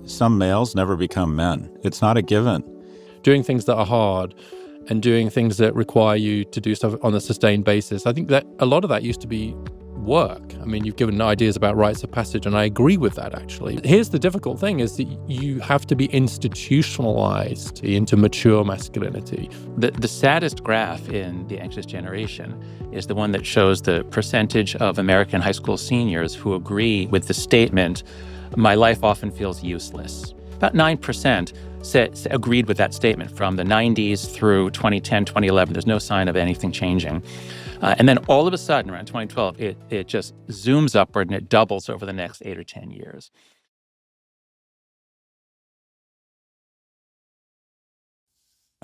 some males never become men. It's not a given. Doing things that are hard and doing things that require you to do stuff on a sustained basis. I think that a lot of that used to be work. I mean, you've given ideas about rites of passage, and I agree with that, actually. Here's the difficult thing is that you have to be institutionalized into mature masculinity. The saddest graph in The Anxious Generation is the one that shows the percentage of American high school seniors who agree with the statement, "My life often feels useless." About 9% agreed with that statement from the 90s through 2010, 2011. There's no sign of anything changing. And then all of a sudden, around 2012, it just zooms upward and it doubles over the next 8 or 10 years.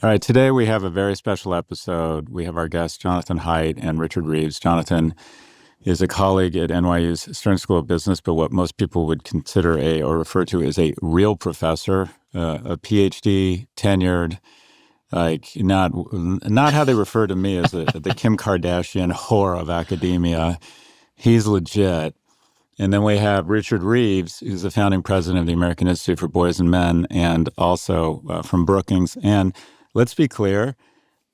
All right, today we have a very special episode. We have our guests, Jonathan Haidt and Richard Reeves. Jonathan is a colleague at NYU's Stern School of Business, but what most people would consider or refer to as a real professor, a PhD, tenured, like not how they refer to me as the Kim Kardashian whore of academia. He's legit. And then we have Richard Reeves, who's the founding president of the American Institute for Boys and Men, and also from Brookings. And let's be clear,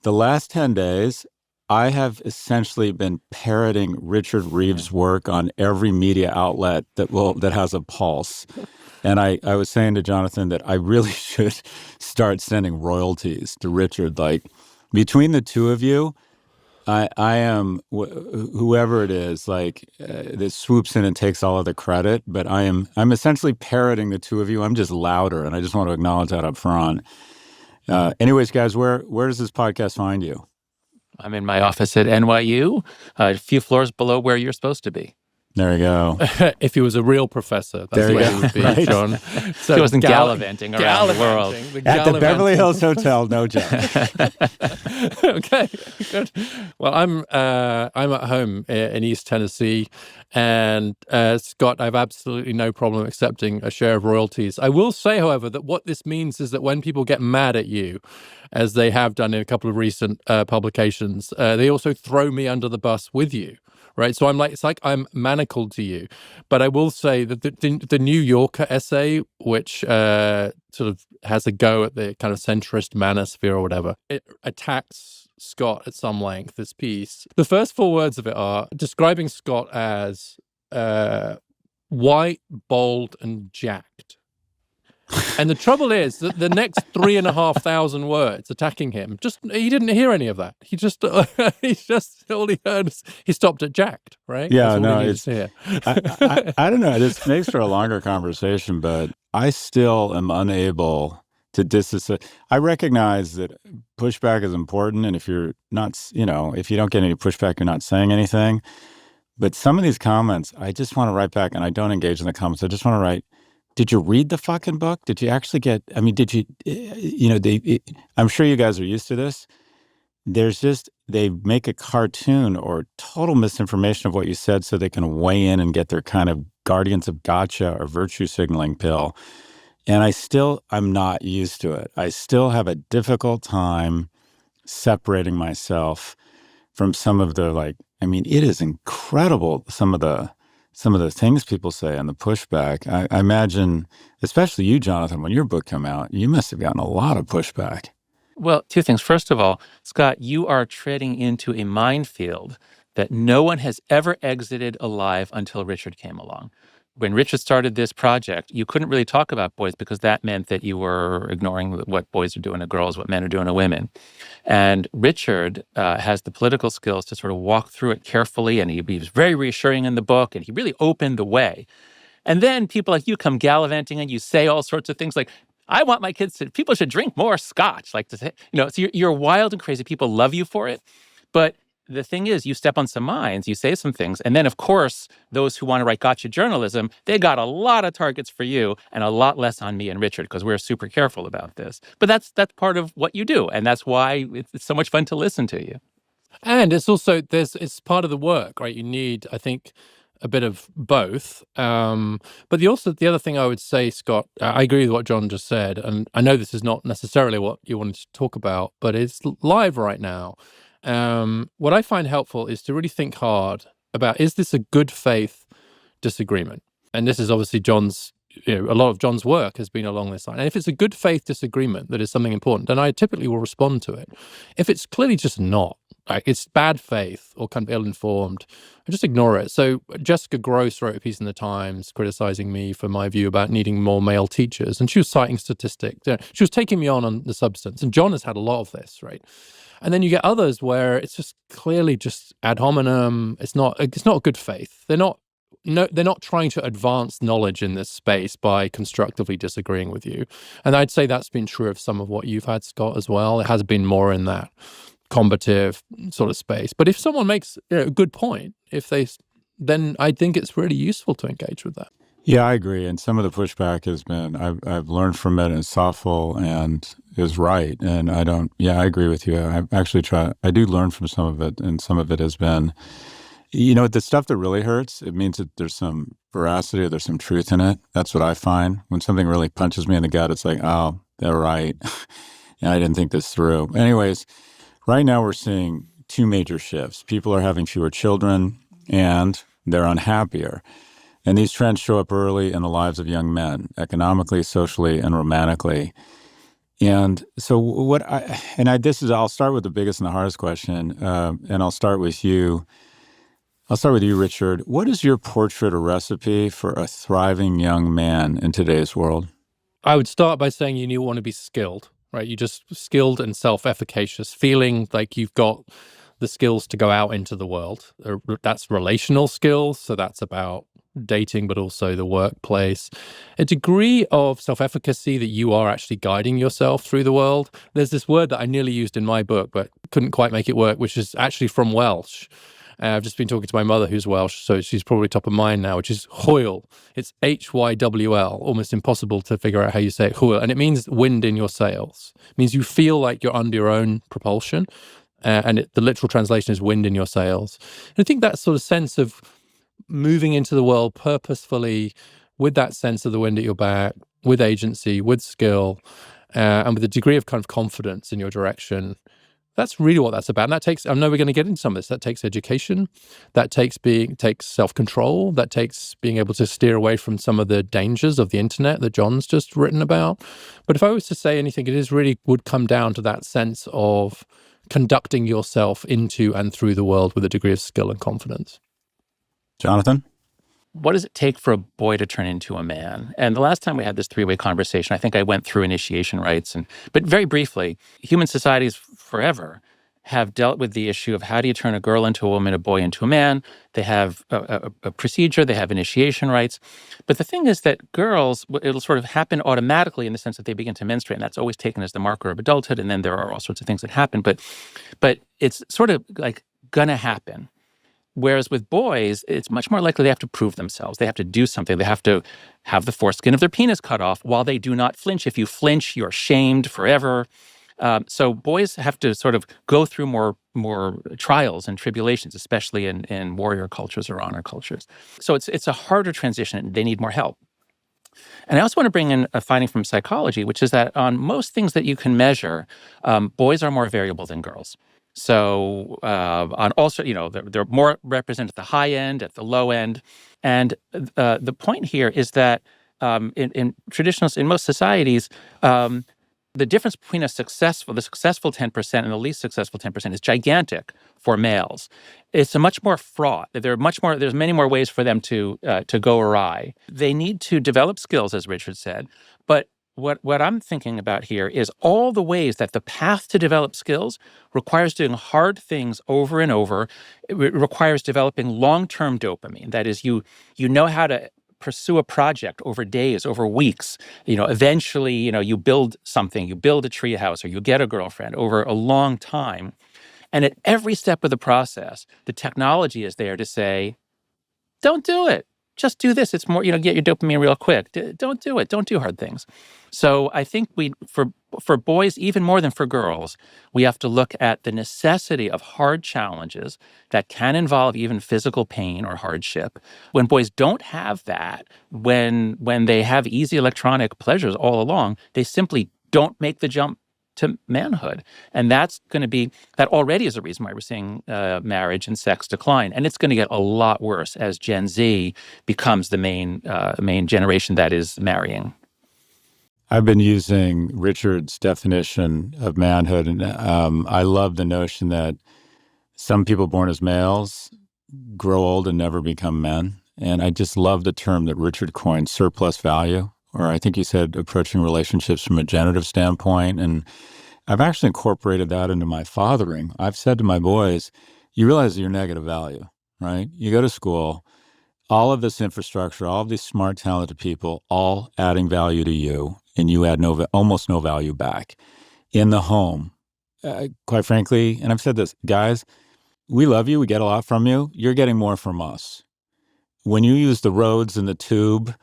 the last 10 days, I have essentially been parroting Richard Reeves' work on every media outlet that has a pulse. And I was saying to Jonathan that I really should start sending royalties to Richard. Like, between the two of you, I am whoever it is, like that swoops in and takes all of the credit. But I'm essentially parroting the two of you. I'm just louder, and I just want to acknowledge that up front. Anyways, guys, where does this podcast find you? I'm in my office at NYU, a few floors below where you're supposed to be. There you go. If he was a real professor, that's where he would be, right? John. So he wasn't gallivanting around the world. At the Beverly Hills Hotel, no joke. Okay, good. Well, I'm at home in East Tennessee, and Scott, I have absolutely no problem accepting a share of royalties. I will say, however, that what this means is that when people get mad at you, as they have done in a couple of recent publications, they also throw me under the bus with you. Right, so it's like I'm manacled to you. But I will say that the New Yorker essay, which sort of has a go at the kind of centrist manosphere or whatever, it attacks Scott at some length, this piece. The first 4 words of it are describing Scott as white, bold, and jacked. And the trouble is that the next 3,500 words attacking him, he didn't hear any of that. He just all he heard was he stopped at jacked, right? Yeah, no, it's I don't know. This makes for a longer conversation, but I still am unable to disassociate. I recognize that pushback is important, and if you're not, if you don't get any pushback, you're not saying anything. But some of these comments, I just want to write back, and I don't engage in the comments. I just want to write, did you read the fucking book? Did you actually did you, I'm sure you guys are used to this. They make a cartoon or total misinformation of what you said so they can weigh in and get their kind of guardians of gotcha or virtue signaling pill. And I'm not used to it. I still have a difficult time separating myself from some of the, it is incredible, some of the things people say and the pushback. I imagine, especially you, Jonathan, when your book came out, you must have gotten a lot of pushback. Well, 2 things. First of all, Scott, you are treading into a minefield that no one has ever exited alive until Richard came along. When Richard started this project, you couldn't really talk about boys because that meant that you were ignoring what boys are doing to girls, what men are doing to women. And Richard has the political skills to sort of walk through it carefully, and he was very reassuring in the book, and he really opened the way. And then people like you come gallivanting and you say all sorts of things like, I want my kids people should drink more scotch. So you're wild and crazy. People love you for it. But the thing is, you step on some minds, you say some things, and then, of course, those who want to write gotcha journalism, they got a lot of targets for you and a lot less on me and Richard because we're super careful about this. But that's part of what you do, and that's why it's so much fun to listen to you. And it's also, it's part of the work, right? You need, I think, a bit of both. But the other thing I would say, Scott, I agree with what John just said, and I know this is not necessarily what you wanted to talk about, but it's live right now. What I find helpful is to really think hard about, is this a good faith disagreement? And this is obviously John's a lot of John's work has been along this line. And if it's a good faith disagreement that is something important, then I typically will respond to it. If it's clearly just not, like it's bad faith or kind of ill-informed, I just ignore it. So Jessica Gross wrote a piece in the Times criticizing me for my view about needing more male teachers, and she was citing statistics. She was taking me on the substance, and John has had a lot of this, right? And then you get others where it's just clearly just ad hominem. It's not a good faith. They're not trying to advance knowledge in this space by constructively disagreeing with you. And I'd say that's been true of some of what you've had, Scott, as well. It has been more in that combative sort of space. But if someone makes a good point, then I think it's really useful to engage with that. Yeah, I agree. And some of the pushback has been, I've learned from it, and it's thoughtful and is right. And I agree with you. I do learn from some of it, and some of it has been, the stuff that really hurts, it means that there's some veracity or there's some truth in it. That's what I find. When something really punches me in the gut, it's like, oh, they're right. And I didn't think this through. Anyways, right now we're seeing two major shifts. People are having fewer children and they're unhappier. And these trends show up early in the lives of young men, economically, socially, and romantically. And so I'll start with the biggest and the hardest question, and I'll start with you. I'll start with you, Richard. What is your portrait or recipe for a thriving young man in today's world? I would start by saying you want to be skilled, right? You just skilled and self-efficacious, feeling like you've got the skills to go out into the world. That's relational skills, so that's about dating, but also the workplace. A degree of self-efficacy that you are actually guiding yourself through the world. There's this word that I nearly used in my book, but couldn't quite make it work, which is actually from Welsh. I've just been talking to my mother, who's Welsh, so she's probably top of mind now, which is hwyl. It's Hywl, almost impossible to figure out how you say it, hwyl. And it means wind in your sails. It means you feel like you're under your own propulsion. The literal translation is wind in your sails. And I think that sort of sense of moving into the world purposefully with that sense of the wind at your back, with agency, with skill, and with a degree of kind of confidence in your direction. That's really what that's about. And that takes, I know we're going to get into some of this, that takes education, that takes self-control, that takes being able to steer away from some of the dangers of the internet that John's just written about. But if I was to say anything, it really would come down to that sense of conducting yourself into and through the world with a degree of skill and confidence. Jonathan? What does it take for a boy to turn into a man? And the last time we had this three-way conversation, I think I went through initiation rites. But very briefly, human societies forever have dealt with the issue of how do you turn a girl into a woman, a boy into a man. They have a procedure, they have initiation rites. But the thing is that girls, it'll sort of happen automatically in the sense that they begin to menstruate, and that's always taken as the marker of adulthood. And then there are all sorts of things that happen. But it's sort of like gonna happen. Whereas with boys, it's much more likely they have to prove themselves. They have to do something. They have to have the foreskin of their penis cut off while they do not flinch. If you flinch, you're shamed forever. So boys have to sort of go through more trials and tribulations, especially in warrior cultures or honor cultures. So it's a harder transition. They need more help. And I also want to bring in a finding from psychology, which is that on most things that you can measure, boys are more variable than girls. So on also, they're more represented at the high end, at the low end. And the point here is that in most societies, the difference between the successful 10% and the least successful 10% is gigantic for males. It's a much more fraught. There's many more ways for them to go awry. They need to develop skills, as Richard said, but what I'm thinking about here is all the ways that the path to develop skills requires doing hard things over and over. It requires developing long-term dopamine. That is, you know how to pursue a project over days, over weeks. Eventually, you build something, you build a tree house, or you get a girlfriend over a long time. And at every step of the process, the technology is there to say, don't do it. Just do this. It's more, get your dopamine real quick. Don't do it. Don't do hard things. So I think for boys, even more than for girls, we have to look at the necessity of hard challenges that can involve even physical pain or hardship. When boys don't have that, when they have easy electronic pleasures all along, they simply don't make the jump to manhood. And that already is a reason why we're seeing marriage and sex decline. And it's going to get a lot worse as Gen Z becomes the main generation that is marrying. I've been using Richard's definition of manhood, and I love the notion that some people born as males grow old and never become men. And I just love the term that Richard coined, surplus value, or I think he said approaching relationships from a generative standpoint. And I've actually incorporated that into my fathering. I've said to my boys, you realize your negative value, right? You go to school, all of this infrastructure, all of these smart, talented people, all adding value to you, and you add almost no value back. In the home, quite frankly, and I've said this, guys, we love you, we get a lot from you, you're getting more from us. When you use the roads and the tube,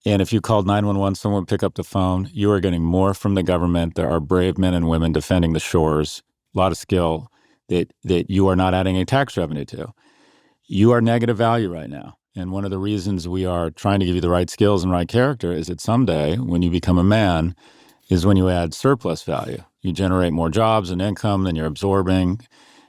and if you called 911, someone would pick up the phone, you are getting more from the government. There are brave men and women defending the shores, a lot of skill that you are not adding any tax revenue to. You are negative value right now. And one of the reasons we are trying to give you the right skills and right character is that someday, when you become a man, is when you add surplus value. You generate more jobs and income than you're absorbing.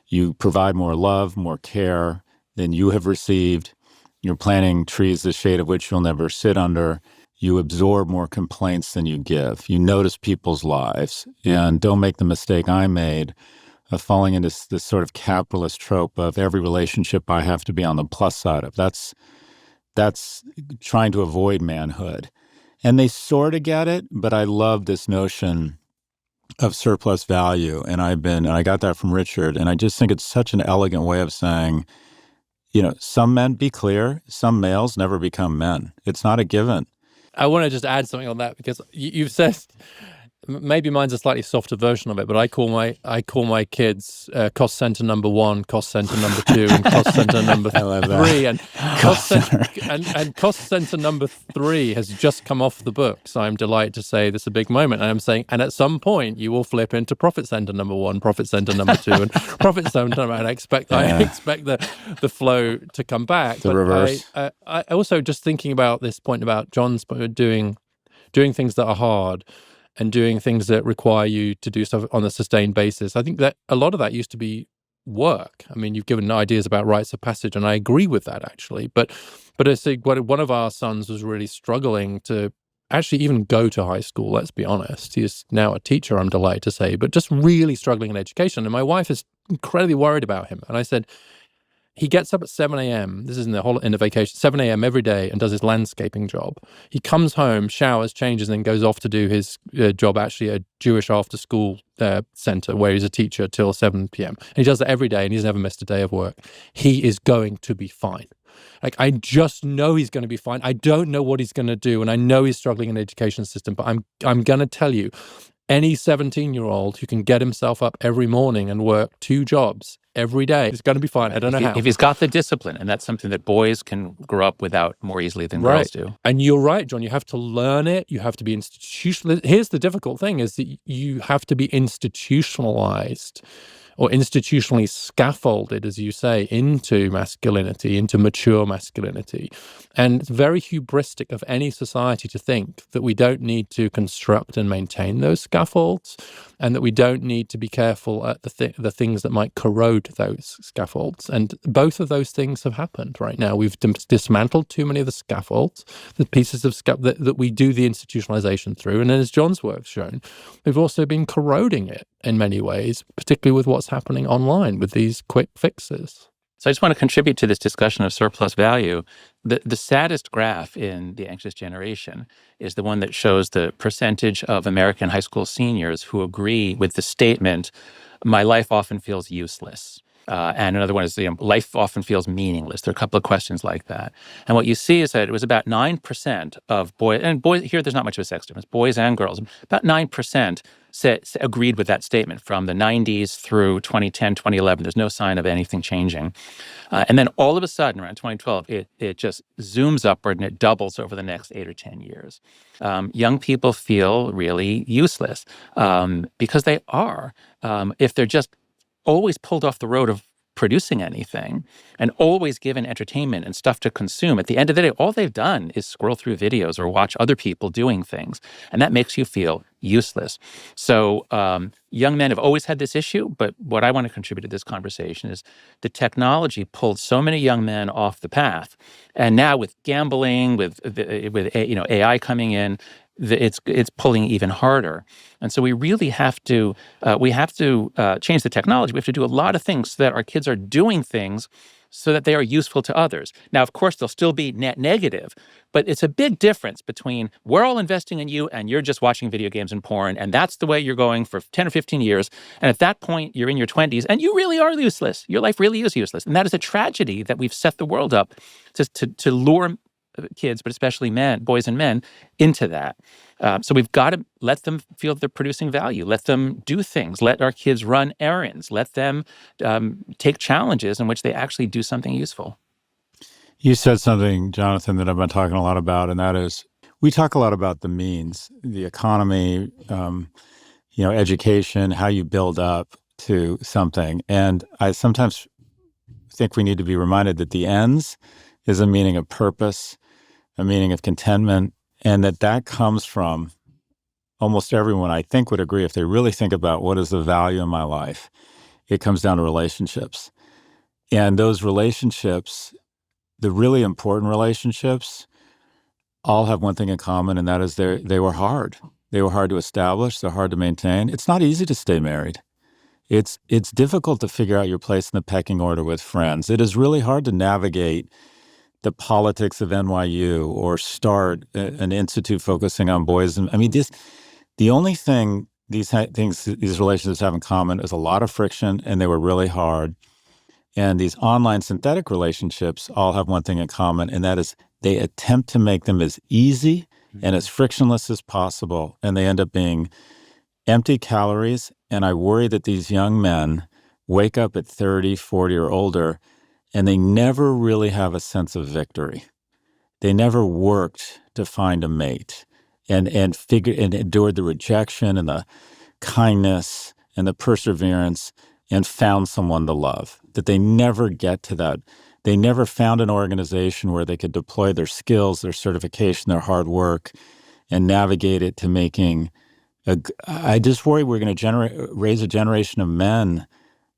You provide more love, more care than you have received. You're planting trees the shade of which you'll never sit under. You absorb more complaints than you give. You notice people's lives. And don't make the mistake I made of falling into this sort of capitalist trope of every relationship I have to be on the plus side of. That's trying to avoid manhood. And they sort of get it, but I love this notion of surplus value. And I got that from Richard. And I just think it's such an elegant way of saying, some men, be clear, some males never become men. It's not a given. I want to just add something on that because you've said, maybe mine's a slightly softer version of it, but I call my kids cost center number 1, cost center number 2, and cost center number 3, and cost center number 3 has just come off the books. I'm delighted to say this is a big moment, and I'm saying, and at some point you will flip into profit center number 1, profit center number 2, and profit center number. And I expect the flow to come back. The reverse. I also just thinking about this point about John's doing things that are hard and doing things that require you to do stuff on a sustained basis. I think that a lot of that used to be work. I mean, you've given ideas about rites of passage, and I agree with that, actually. But I see one of our sons was really struggling to actually even go to high school, let's be honest. He is now a teacher, I'm delighted to say, but just really struggling in education. And my wife is incredibly worried about him. And I said, he gets up at 7 a.m. This is in the vacation, 7 a.m. every day, and does his landscaping job. He comes home, showers, changes, and then goes off to do his job actually at a Jewish after-school center where he's a teacher till 7 p.m. And he does that every day, and he's never missed a day of work. He is going to be fine. Like, I just know he's going to be fine. I don't know what he's going to do, and I know he's struggling in the education system, but I'm going to tell you, any 17-year-old who can get himself up every morning and work 2 jobs every day is going to be I don't know how. If he's got the discipline, and that's something that boys can grow up without more easily than girls do. And you're right, John. You have to learn it. You have to be institutional. Here's the difficult thing is that you have to be institutionalized or institutionally scaffolded, as you say, into masculinity, into mature masculinity. And it's very hubristic of any society to think that we don't need to construct and maintain those scaffolds, and that we don't need to be careful at the things that might corrode those scaffolds. And both of those things have happened right now. We've dismantled too many of the scaffolds, the pieces of that we do the institutionalization through. And as John's work's shown, we've also been corroding it in many ways, particularly with what's happening online with these quick fixes. So I just want to contribute to this discussion of surplus value. The saddest graph in The Anxious Generation is the one that shows the percentage of American high school seniors who agree with the statement, "My life often feels useless." And another one is, life often feels meaningless. There are a couple of questions like that. And what you see is that it was about 9% of boys, and boys here, there's not much of a sex difference, boys and girls, about 9% agreed with that statement from the 90s through 2010, 2011. There's no sign of anything changing. And then all of a sudden, around 2012, it just zooms upward and it doubles over the next 8 or 10 years. Young people feel really useless because they are. If they're just always pulled off the road of producing anything and always given entertainment and stuff to consume, at the end of the day, all they've done is scroll through videos or watch other people doing things. And that makes you feel useless. So young men have always had this issue, but what I want to contribute to this conversation is the technology pulled so many young men off the path. And now with gambling, with AI coming in, it's pulling even harder. And so we really have to change the technology. We have to do a lot of things so that our kids are doing things so that they are useful to others. Now, of course, they'll still be net negative, but it's a big difference between we're all investing in you and you're just watching video games and porn, and that's the way you're going for 10 or 15 years. And at that point, you're in your 20s and you really are useless. Your life really is useless. And that is a tragedy that we've set the world up to lure kids, but especially boys and men, into that. So we've got to let them feel they're producing value. Let them do things. Let our kids run errands. Let them take challenges in which they actually do something useful. You said something, Jonathan, that I've been talking a lot about, and that is we talk a lot about the means, the economy, education, how you build up to something. And I sometimes think we need to be reminded that the ends is a meaning of purpose, a meaning of contentment, and that comes from almost everyone, I think, would agree if they really think about what is the value in my life. It comes down to relationships. And those relationships, the really important relationships, all have one thing in common, and that is they were hard. They were hard to establish. They're hard to maintain. It's not easy to stay married. It's difficult to figure out your place in the pecking order with friends. It is really hard to navigate the politics of NYU or start an institute focusing on boys. The only thing these relationships have in common is a lot of friction, and they were really hard. And these online synthetic relationships all have one thing in common, and that is they attempt to make them as easy and as frictionless as possible, and they end up being empty calories. And I worry that these young men wake up at 30, 40 or older, and they never really have a sense of victory. They never worked to find a mate and endured the rejection and the kindness and the perseverance and found someone to love, that they never get to that. They never found an organization where they could deploy their skills, their certification, their hard work, and navigate it to making I just worry we're going to raise a generation of men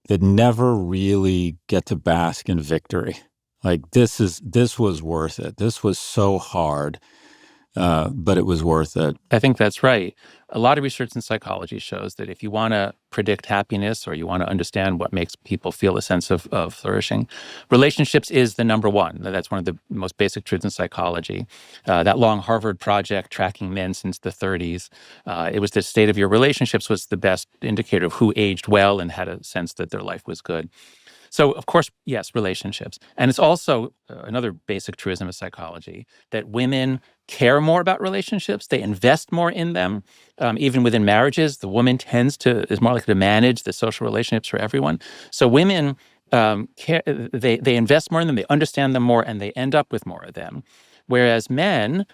that never really get to bask in victory. Like this was worth it. This was so hard, but it was worth it. I think that's right. A lot of research in psychology shows that if you want to predict happiness or you want to understand what makes people feel a sense of flourishing, relationships is the number one. That's one of the most basic truths in psychology. That long Harvard project tracking men since the 30s, it was the state of your relationships was the best indicator of who aged well and had a sense that their life was good. So, of course, yes, relationships. And it's also another basic truism of psychology that women care more about relationships. They invest more in them. Even within marriages, the woman is more likely to manage the social relationships for everyone. So women care, they invest more in them, they understand them more, and they end up with more of them. Whereas men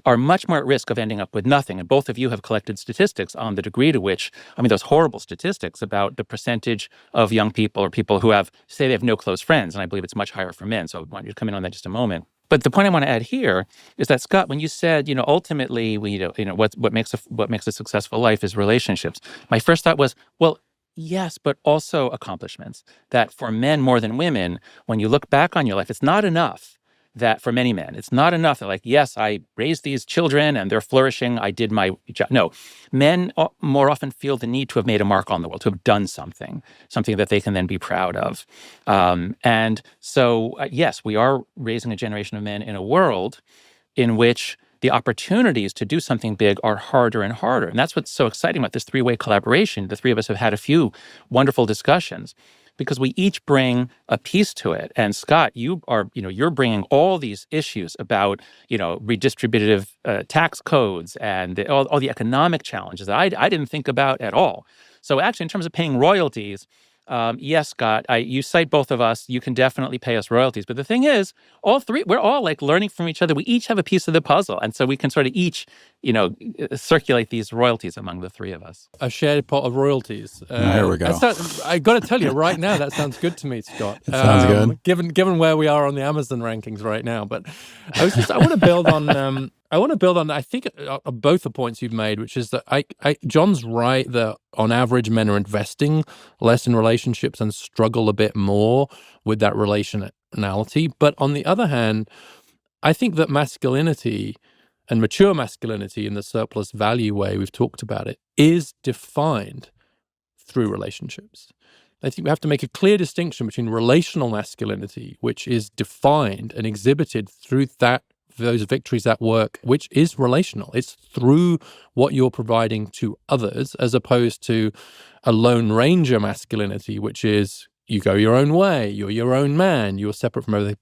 are much more at risk of ending up with nothing. And both of you have collected statistics on the degree to which, those horrible statistics about the percentage of young people or people who say they have no close friends. And I believe it's much higher for men. So I want you to come in on that in just a moment. But the point I want to add here is that, Scott, when you said, ultimately, what makes a successful life is relationships. My first thought was, well, yes, but also accomplishments. That for men more than women, when you look back on your life, it's not enough that for many men, it's not enough that yes, I raised these children and they're flourishing, I did my job. No, men more often feel the need to have made a mark on the world, to have done something that they can then be proud of. And so, yes, we are raising a generation of men in a world in which the opportunities to do something big are harder and harder. And that's what's so exciting about this three-way collaboration. The three of us have had a few wonderful discussions, because we each bring a piece to it. And Scott, you're bringing all these issues about, redistributive tax codes and all the economic challenges that I didn't think about at all. So actually, in terms of paying royalties, yes, Scott, you cite both of us. You can definitely pay us royalties. But the thing is, all three, we're all like learning from each other. We each have a piece of the puzzle. And so we can sort of each, circulate these royalties among the three of us. A shared pot of royalties. Here we go. I got to tell you right now, that sounds good to me, Scott. It sounds good. Given where we are on the Amazon rankings right now. But I want to build on. I think, both the points you've made, which is that John's right that on average men are investing less in relationships and struggle a bit more with that relationality. But on the other hand, I think that masculinity and mature masculinity in the surplus value way we've talked about it is defined through relationships. I think we have to make a clear distinction between relational masculinity, which is defined and exhibited through those victories at work, which is relational. It's through what you're providing to others, as opposed to a lone ranger masculinity, which is you go your own way, you're your own man, you're separate from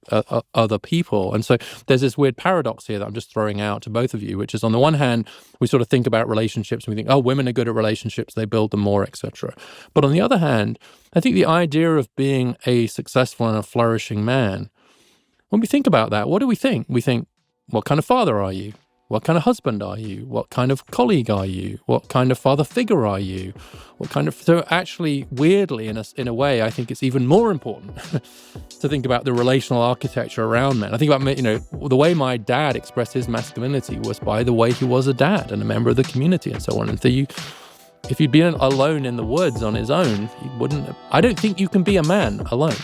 other people. And so there's this weird paradox here that I'm just throwing out to both of you, which is on the one hand, we sort of think about relationships and we think, oh, women are good at relationships, they build them more, etc. But on the other hand, I think the idea of being a successful and a flourishing man, when we think about that, what do we think? We think, what kind of father are you? What kind of husband are you? What kind of colleague are you? What kind of father figure are you? So actually, weirdly, in a way, I think it's even more important to think about the relational architecture around men. I think about, the way my dad expressed his masculinity was by the way he was a dad and a member of the community and so on. And so if he'd been alone in the woods on his own, I don't think you can be a man alone.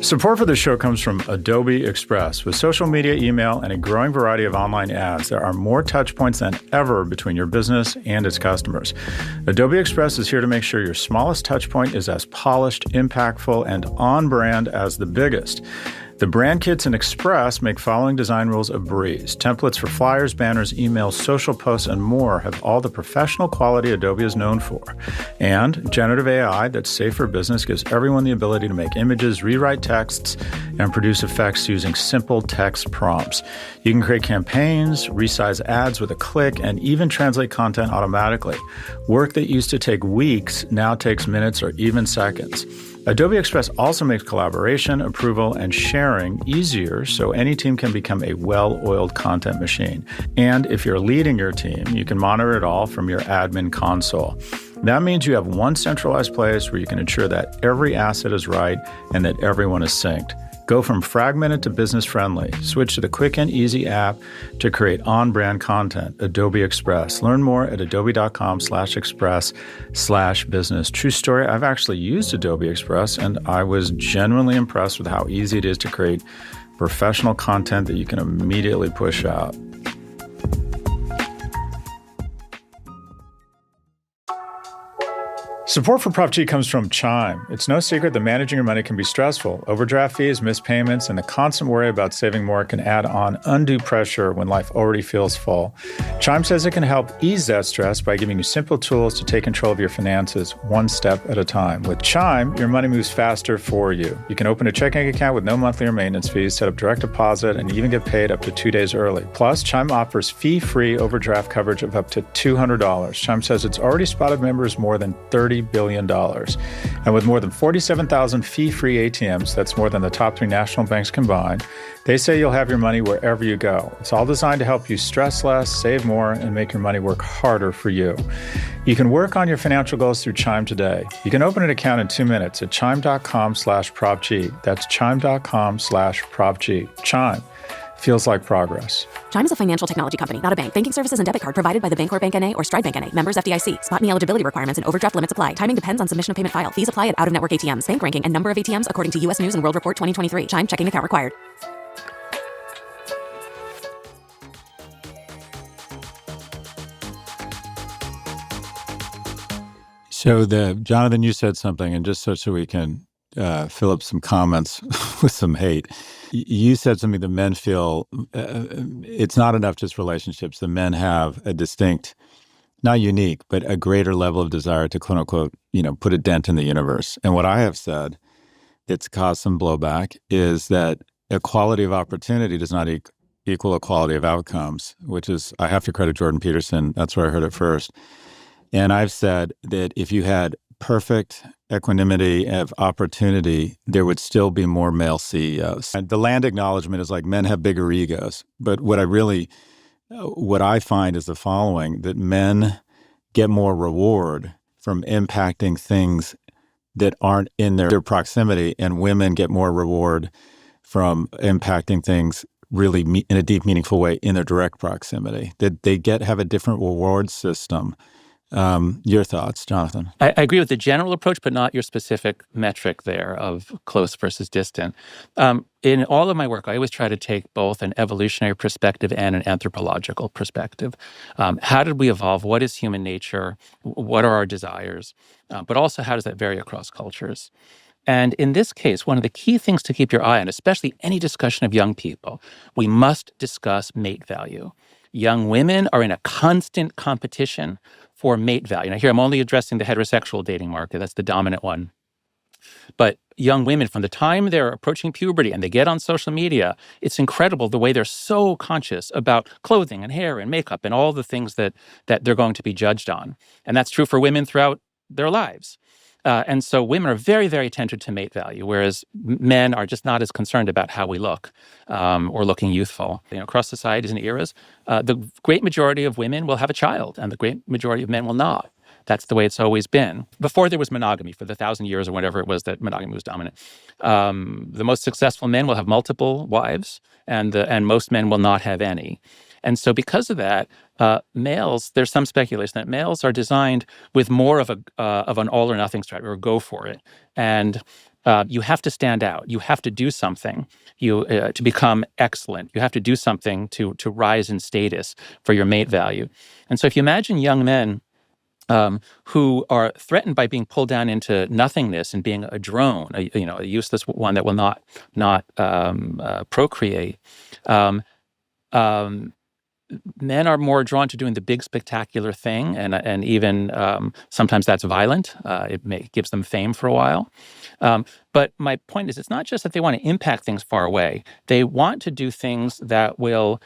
Support for the show comes from Adobe Express. With social media, email, and a growing variety of online ads, there are more touch points than ever between your business and its customers. Adobe Express is here to make sure your smallest touch point is as polished, impactful, and on brand as the biggest. The brand kits in Express make following design rules a breeze. Templates for flyers, banners, emails, social posts, and more have all the professional quality Adobe is known for. And generative AI that's safe for business gives everyone the ability to make images, rewrite texts, and produce effects using simple text prompts. You can create campaigns, resize ads with a click, and even translate content automatically. Work that used to take weeks now takes minutes or even seconds. Adobe Express also makes collaboration, approval, and sharing easier so any team can become a well-oiled content machine. And if you're leading your team, you can monitor it all from your admin console. That means you have one centralized place where you can ensure that every asset is right and that everyone is synced. Go from fragmented to business-friendly. Switch to the quick and easy app to create on-brand content, Adobe Express. Learn more at adobe.com/express/business. True story, I've actually used Adobe Express, and I was genuinely impressed with how easy it is to create professional content that you can immediately push out. Support for Prop G comes from Chime. It's no secret that managing your money can be stressful. Overdraft fees, missed payments, and the constant worry about saving more can add on undue pressure when life already feels full. Chime says it can help ease that stress by giving you simple tools to take control of your finances one step at a time. With Chime, your money moves faster for you. You can open a checking account with no monthly or maintenance fees, set up direct deposit, and even get paid up to 2 days early. Plus, Chime offers fee-free overdraft coverage of up to $200. Chime says it's already spotted members more than $30 billion. And with more than 47,000 fee-free ATMs, that's more than the top 3 national banks combined, they say you'll have your money wherever you go. It's all designed to help you stress less, save more, and make your money work harder for you. You can work on your financial goals through Chime today. You can open an account in 2 minutes at chime.com/propg. That's chime.com/propg. Chime. Feels like progress. Chime is a financial technology company, not a bank. Banking services and debit card provided by the Bancorp Bank N.A. or Stride Bank N.A. Members FDIC. Spot and eligibility requirements and overdraft limits apply. Timing depends on submission of payment file. Fees apply at out-of-network ATMs. Bank ranking and number of ATMs according to U.S. News and World Report 2023. Chime checking account required. So, Jonathan, you said something, and just so we can fill up some comments with some hate. You said something that men feel it's not enough just relationships. The men have a distinct, not unique, but a greater level of desire to quote unquote, put a dent in the universe. And what I have said that's caused some blowback is that equality of opportunity does not equal equality of outcomes, which is, I have to credit Jordan Peterson. That's where I heard it first. And I've said that if you had perfect equanimity of opportunity, there would still be more male CEOs. And the land acknowledgement is like men have bigger egos. But what I find is the following, that men get more reward from impacting things that aren't in their proximity, and women get more reward from impacting things really in a deep, meaningful way in their direct proximity. That they have a different reward system. Your thoughts, Jonathan? I agree with the general approach, but not your specific metric there of close versus distant. In all of my work, I always try to take both an evolutionary perspective and an anthropological perspective. How did we evolve? What is human nature? What are our desires? But also, how does that vary across cultures? And in this case, one of the key things to keep your eye on, especially any discussion of young people, we must discuss mate value. Young women are in a constant competition for mate value. Now here, I'm only addressing the heterosexual dating market. That's the dominant one. But young women, from the time they're approaching puberty and they get on social media, it's incredible the way they're so conscious about clothing and hair and makeup and all the things that they're going to be judged on. And that's true for women throughout their lives. And so women are very, very attentive to mate value, whereas men are just not as concerned about how we look or looking youthful. Across societies and eras, the great majority of women will have a child and the great majority of men will not. That's the way it's always been. Before there was monogamy, for the 1,000 years or whatever it was that monogamy was dominant, the most successful men will have multiple wives and most men will not have any. And so because of that, males, there's some speculation that males are designed with more of an all or nothing strategy, or go for it. And you have to stand out. You have to do something to become excellent. You have to do something to rise in status for your mate value. And so if you imagine young men who are threatened by being pulled down into nothingness and being a drone, a useless one that will not procreate, men are more drawn to doing the big, spectacular thing, and even sometimes that's violent. It gives them fame for a while. But my point is, it's not just that they want to impact things far away. They want to do things that will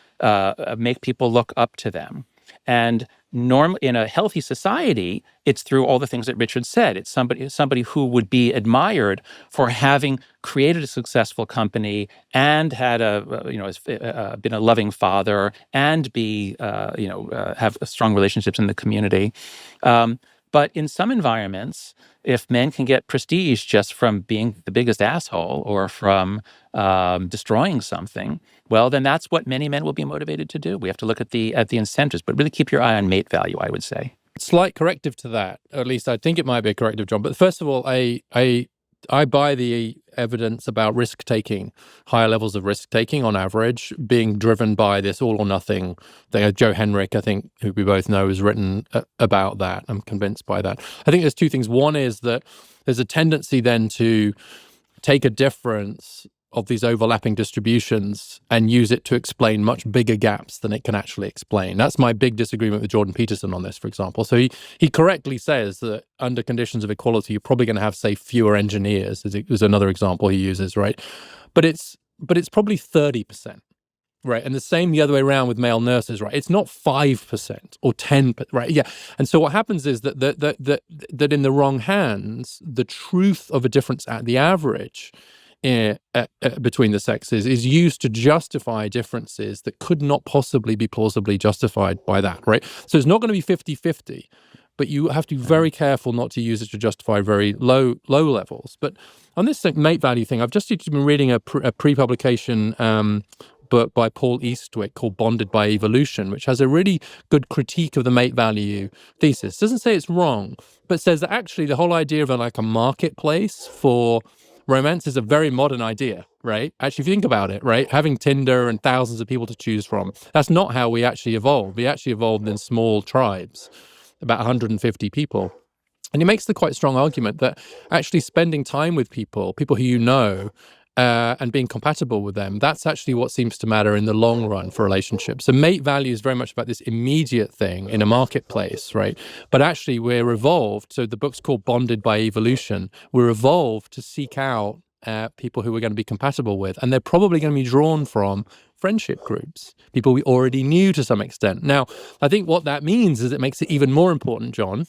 make people look up to them. And in a healthy society, it's through all the things that Richard said. It's somebody who would be admired for having created a successful company and had been a loving father and have strong relationships in the community. But in some environments, if men can get prestige just from being the biggest asshole or from destroying something, well, then that's what many men will be motivated to do. We have to look at the incentives, but really keep your eye on mate value, I would say. Slight corrective to that, or at least I think it might be a corrective, John. But first of all, I buy the evidence about risk-taking, higher levels of risk-taking on average, being driven by this all or nothing thing. Joe Henrich, I think, who we both know, has written about that. I'm convinced by that. I think there's two things. One is that there's a tendency then to take a difference of these overlapping distributions and use it to explain much bigger gaps than it can actually explain. That's my big disagreement with Jordan Peterson on this, for example. So he correctly says that under conditions of equality, you're probably going to have, say, fewer engineers, is another example he uses, right? But it's probably 30%. Right. And the other way around with male nurses, right? It's not 5% or 10%, right? Yeah. And so what happens is that in the wrong hands, the truth of a difference at the average between the sexes is used to justify differences that could not possibly be plausibly justified by that, right? So it's not going to be 50-50, but you have to be very careful not to use it to justify very low levels. But on this mate value thing, I've just been reading a pre-publication book by Paul Eastwick called Bonded by Evolution, which has a really good critique of the mate value thesis. Doesn't say it's wrong, but says that actually the whole idea of a marketplace for romance is a very modern idea, right? Actually, if you think about it, right, having Tinder and thousands of people to choose from, that's not how we actually evolved. We actually evolved in small tribes, about 150 people. And he makes the quite strong argument that actually spending time with people who you know, and being compatible with them, that's actually what seems to matter in the long run for relationships. So mate value is very much about this immediate thing in a marketplace, right? But actually we're evolved, so the book's called Bonded by Evolution, we're evolved to seek out people who we're going to be compatible with. And they're probably going to be drawn from friendship groups, people we already knew to some extent. Now, I think what that means is it makes it even more important, John,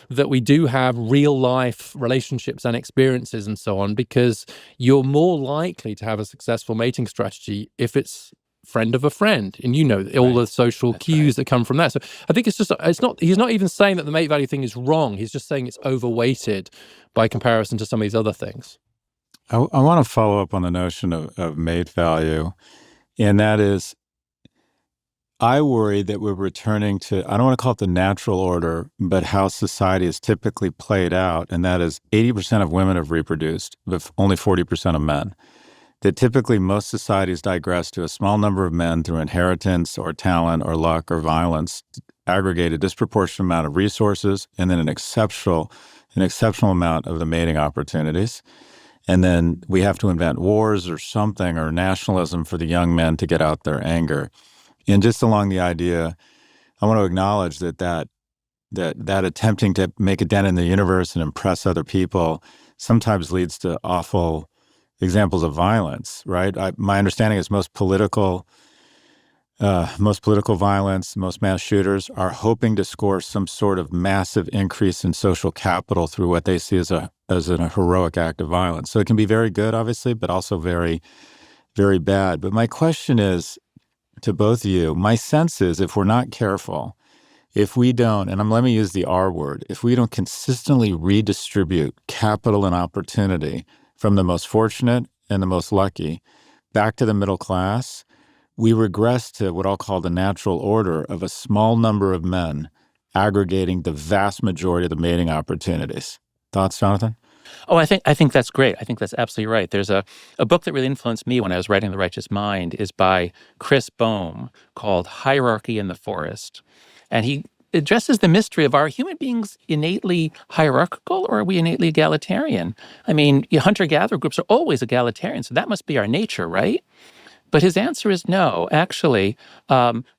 that we do have real life relationships and experiences and so on, because you're more likely to have a successful mating strategy if it's friend of a friend, and all the social cues that come from that. So I think he's not even saying that the mate value thing is wrong. He's just saying it's overweighted by comparison to some of these other things. I want to follow up on the notion of mate value. And that is, I worry that we're returning to, I don't want to call it the natural order, but how society is typically played out. And that is 80% of women have reproduced, but only 40% of men. That typically most societies digress to a small number of men through inheritance or talent or luck or violence, aggregate a disproportionate amount of resources, and then an exceptional amount of the mating opportunities. And then we have to invent wars or something, or nationalism for the young men to get out their anger. And just along the idea, I want to acknowledge that attempting to make a dent in the universe and impress other people sometimes leads to awful examples of violence, right? My understanding is most political violence, most mass shooters are hoping to score some sort of massive increase in social capital through what they see as a heroic act of violence. So it can be very good, obviously, but also very, very bad. But my question is to both of you, my sense is if we're not careful, if we don't, and let me use the R word, if we don't consistently redistribute capital and opportunity from the most fortunate and the most lucky back to the middle class, we regress to what I'll call the natural order of a small number of men aggregating the vast majority of the mating opportunities. Thoughts, Jonathan? Oh, I think that's great. I think that's absolutely right. There's a book that really influenced me when I was writing The Righteous Mind is by Chris Bohm called Hierarchy in the Forest. And he addresses the mystery of, are human beings innately hierarchical or are we innately egalitarian? I mean, hunter-gatherer groups are always egalitarian, so that must be our nature, right? But his answer is no. Actually,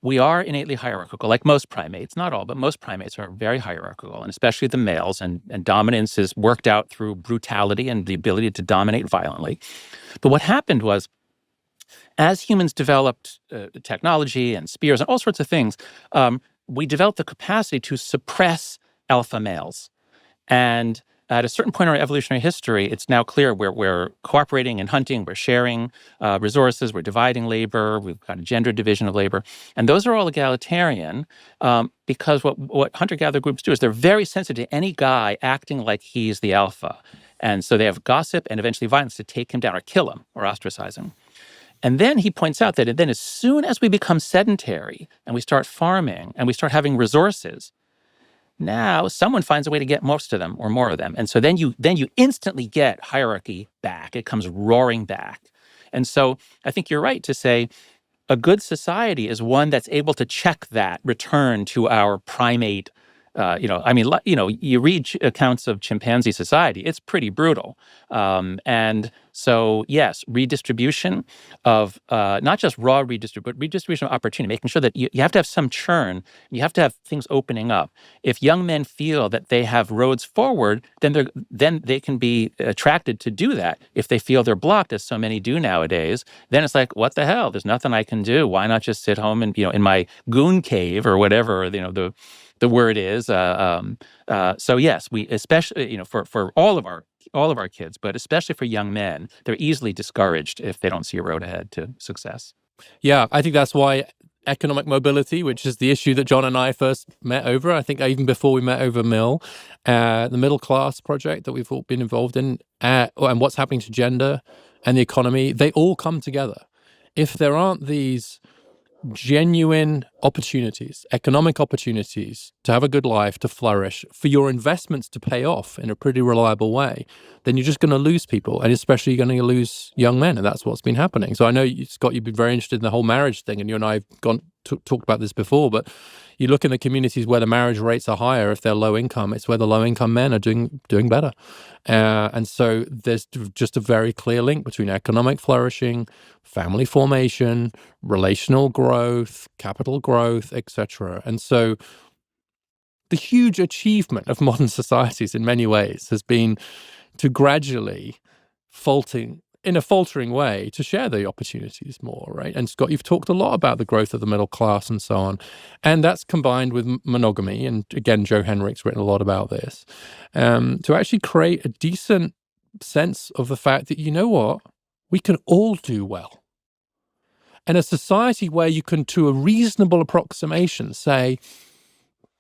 we are innately hierarchical, like most primates. Not all, but most primates are very hierarchical, and especially the males. And dominance is worked out through brutality and the ability to dominate violently. But what happened was, as humans developed technology and spears and all sorts of things, we developed the capacity to suppress alpha males. And at a certain point in our evolutionary history, it's now clear we're cooperating and hunting, we're sharing resources, we're dividing labor, we've got a gender division of labor. And those are all egalitarian because what hunter-gatherer groups do is they're very sensitive to any guy acting like he's the alpha. And so they have gossip and eventually violence to take him down or kill him or ostracize him. And then he points out that then as soon as we become sedentary and we start farming and we start having resources, now someone finds a way to get most of them or more of them. And so then you instantly get hierarchy back. It comes roaring back. And so I think you're right to say a good society is one that's able to check that return to our primate. You read accounts of chimpanzee society, it's pretty brutal. And so, yes, redistribution of not just raw redistribution, but redistribution of opportunity, making sure that you have to have some churn. You have to have things opening up. If young men feel that they have roads forward, then they can be attracted to do that. If they feel they're blocked, as so many do nowadays, then it's like, what the hell? There's nothing I can do. Why not just sit home and, in my goon cave or whatever, the word is. So yes, we especially, for all of our kids, but especially for young men, they're easily discouraged if they don't see a road ahead to success. Yeah, I think that's why economic mobility, which is the issue that John and I first met over, I think even before we met over Mill, the middle class project that we've all been involved in, and what's happening to gender and the economy, they all come together. If there aren't these genuine opportunities, economic opportunities to have a good life, to flourish, for your investments to pay off in a pretty reliable way, then you're just going to lose people, and especially you're going to lose young men, and that's what's been happening. So I know, Scott, you've been very interested in the whole marriage thing, and you and I have talked about this before, but you look in the communities where the marriage rates are higher, if they're low income, it's where the low income men are doing better. And so there's just a very clear link between economic flourishing, family formation, relational growth, capital growth, etc. And so the huge achievement of modern societies in many ways has been to gradually in a faltering way to share the opportunities more, right? And Scott, you've talked a lot about the growth of the middle class and so on. And that's combined with monogamy. And again, Joe Henrich's written a lot about this, to actually create a decent sense of the fact that, you know what, we can all do well. And a society where you can, to a reasonable approximation, say,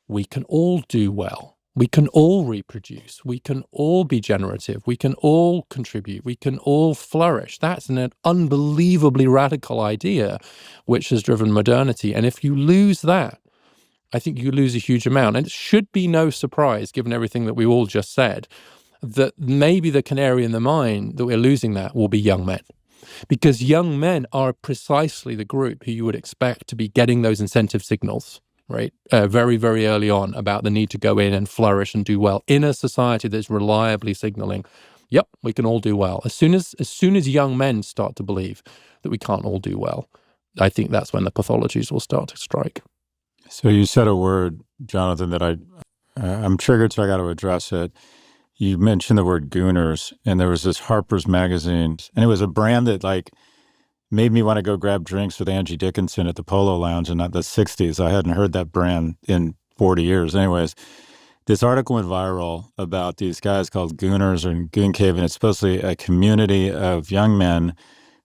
we can all do well. We can all reproduce. We can all be generative. We can all contribute. We can all flourish. That's an unbelievably radical idea, which has driven modernity. And if you lose that, I think you lose a huge amount. And it should be no surprise, given everything that we all just said, that maybe the canary in the mine that we're losing that will be young men. Because young men are precisely the group who you would expect to be getting those incentive signals, right? Very, very early on about the need to go in and flourish and do well in a society that's reliably signaling, yep, we can all do well. As soon as young men start to believe that we can't all do well, I think that's when the pathologies will start to strike. So you said a word, Jonathan, that I'm triggered, so I got to address it. You mentioned the word Gooners, and there was this Harper's Magazine, and it was a brand that made me want to go grab drinks with Angie Dickinson at the Polo Lounge in the 60s. I hadn't heard that brand in 40 years. Anyways, this article went viral about these guys called Gooners or Goon Cave, and it's supposedly a community of young men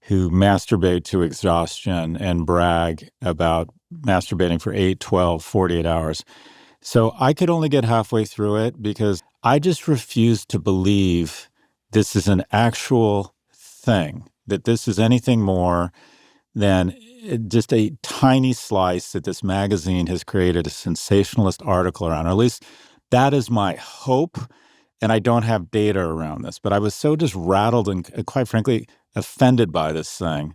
who masturbate to exhaustion and brag about masturbating for 8, 12, 48 hours. So I could only get halfway through it because I just refuse to believe this is an actual thing, that this is anything more than just a tiny slice that this magazine has created a sensationalist article around, or at least that is my hope. And I don't have data around this, but I was so just rattled and quite frankly offended by this thing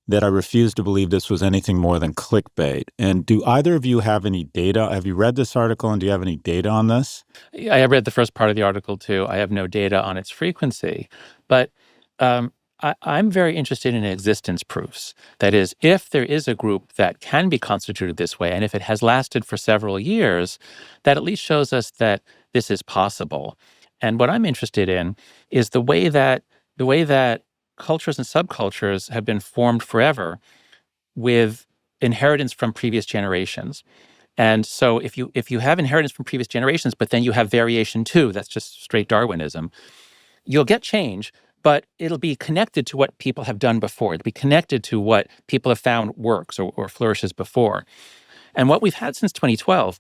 that I refuse to believe this was anything more than clickbait. And do either of you have any data? Have you read this article, and do you have any data on this? I read the first part of the article too. I have no data on its frequency, but I'm very interested in existence proofs. That is, if there is a group that can be constituted this way, and if it has lasted for several years, that at least shows us that this is possible. And what I'm interested in is the way that cultures and subcultures have been formed forever with inheritance from previous generations. And so if you have inheritance from previous generations, but then you have variation too, that's just straight Darwinism, you'll get change, but it'll be connected to what people have done before. It'll be connected to what people have found works or flourishes before. And what we've had since 2012,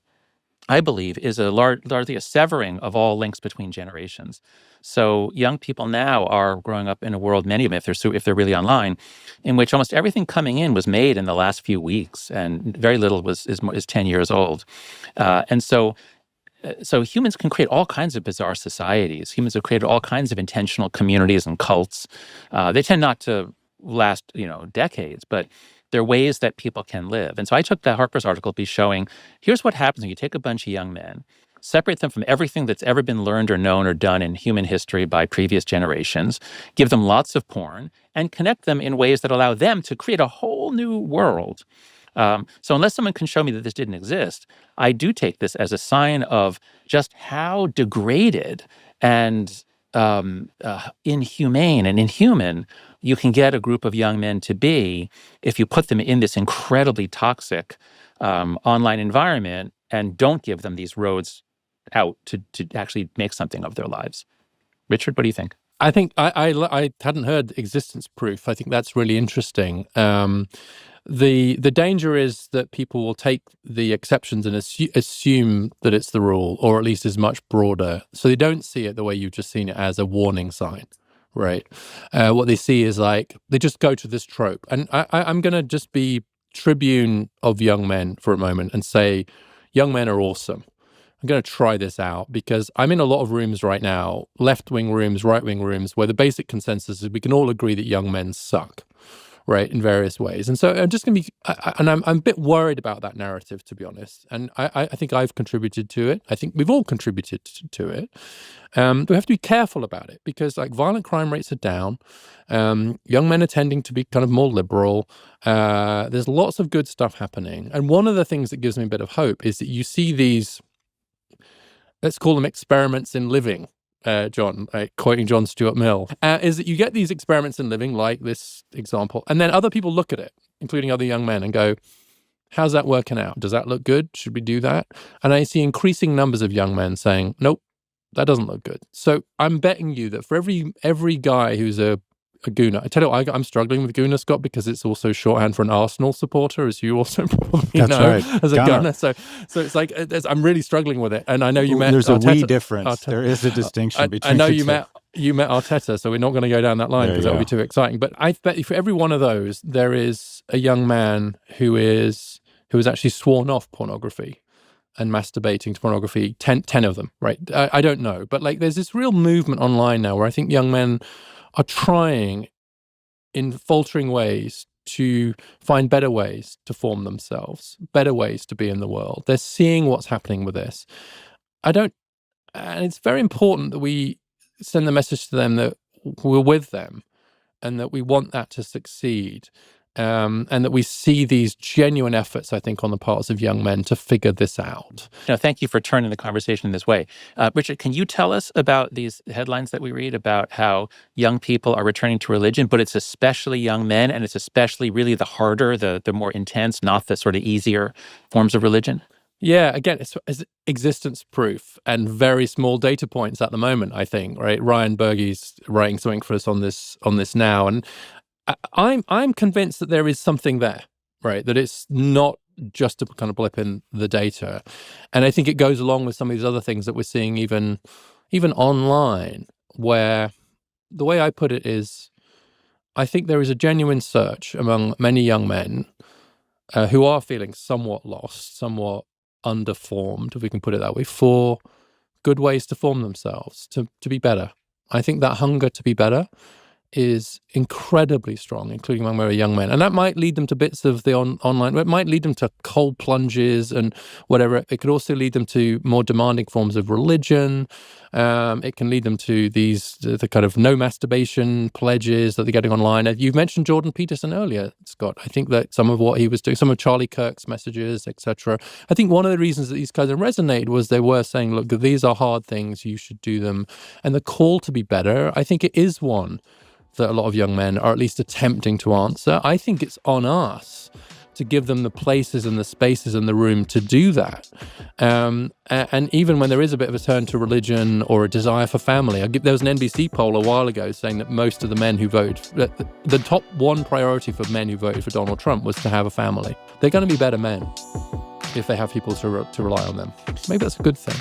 I believe, is largely a severing of all links between generations. So young people now are growing up in a world, many of them, if they're really online, in which almost everything coming in was made in the last few weeks, and very little is 10 years old. And so humans can create all kinds of bizarre societies. Humans have created all kinds of intentional communities and cults. They tend not to last, decades, but there are ways that people can live. And so I took the Harper's article to be showing, here's what happens when you take a bunch of young men, separate them from everything that's ever been learned or known or done in human history by previous generations, give them lots of porn, and connect them in ways that allow them to create a whole new world. So unless someone can show me that this didn't exist, I do take this as a sign of just how degraded and inhumane and inhuman you can get a group of young men to be if you put them in this incredibly toxic online environment and don't give them these roads out to actually make something of their lives. Richard, what do you think? I think I hadn't heard existence proof. I think that's really interesting. The danger is that people will take the exceptions and assume that it's the rule, or at least is much broader. So they don't see it the way you've just seen it, as a warning sign, right? What they see is they just go to this trope. And I'm going to just be tribune of young men for a moment and say, young men are awesome. I'm going to try this out because I'm in a lot of rooms right now, left-wing rooms, right-wing rooms, where the basic consensus is we can all agree that young men suck, right, in various ways. And so I'm just going to be, and I'm a bit worried about that narrative, to be honest. And I think I've contributed to it. I think we've all contributed to it. We have to be careful about it because violent crime rates are down. Young men are tending to be kind of more liberal. There's lots of good stuff happening. And one of the things that gives me a bit of hope is that you see these, let's call them experiments in living, John, quoting John Stuart Mill, is that you get these experiments in living, like this example, and then other people look at it, including other young men, and go, how's that working out? Does that look good? Should we do that? And I see increasing numbers of young men saying, nope, that doesn't look good. So I'm betting you that for every guy who's a gooner, I tell you what, I'm struggling with gooner, Scott, because it's also shorthand for an Arsenal supporter, as you also probably That's know, right. as a Gunner. gunner. So it's like I'm really struggling with it. And I know you met There's a Arteta. wee difference. There is a distinction between I know the you two. you met Arteta, so we're not going to go down that line because that would be too exciting. But I bet you for every one of those, there is a young man who is actually sworn off pornography and masturbating to pornography, 10 of them, right? I don't know. But like there's this real movement online now where I think young men are trying in faltering ways to find better ways to form themselves, better ways to be in the world. They're seeing what's happening with this. And it's very important that we send the message to them that we're with them and that we want that to succeed. And that we see these genuine efforts, I think, on the parts of young men to figure this out. Thank you for turning the conversation in this way. Richard, can you tell us about these headlines that we read about how young people are returning to religion, but it's especially young men, and it's especially really the harder, the more intense, not the sort of easier forms of religion? Yeah, again, it's existence proof and very small data points at the moment, I think, right? Ryan Bergey's writing something for us on this now, and I'm convinced that there is something there, right? That it's not just a kind of blip in the data. And I think it goes along with some of these other things that we're seeing even online, where the way I put it is, I think there is a genuine search among many young men who are feeling somewhat lost, somewhat underformed, if we can put it that way, for good ways to form themselves, to be better. I think that hunger to be better is incredibly strong, including among very young men. And that might lead them to bits of the online, it might lead them to cold plunges and whatever. It could also lead them to more demanding forms of religion. It can lead them to the kind of no masturbation pledges that they're getting online. You've mentioned Jordan Peterson earlier, Scott. I think that some of what he was doing, some of Charlie Kirk's messages, etc. I think one of the reasons that these guys have resonated was they were saying, look, these are hard things, you should do them. And the call to be better, I think it is one that a lot of young men are at least attempting to answer. I think it's on us to give them the places and the spaces and the room to do that. And even when there is a bit of a turn to religion or a desire for family, there was an NBC poll a while ago saying that most of the men who voted, the top one priority for men who voted for Donald Trump was to have a family. They're going to be better men if they have people to rely on them. Maybe that's a good thing.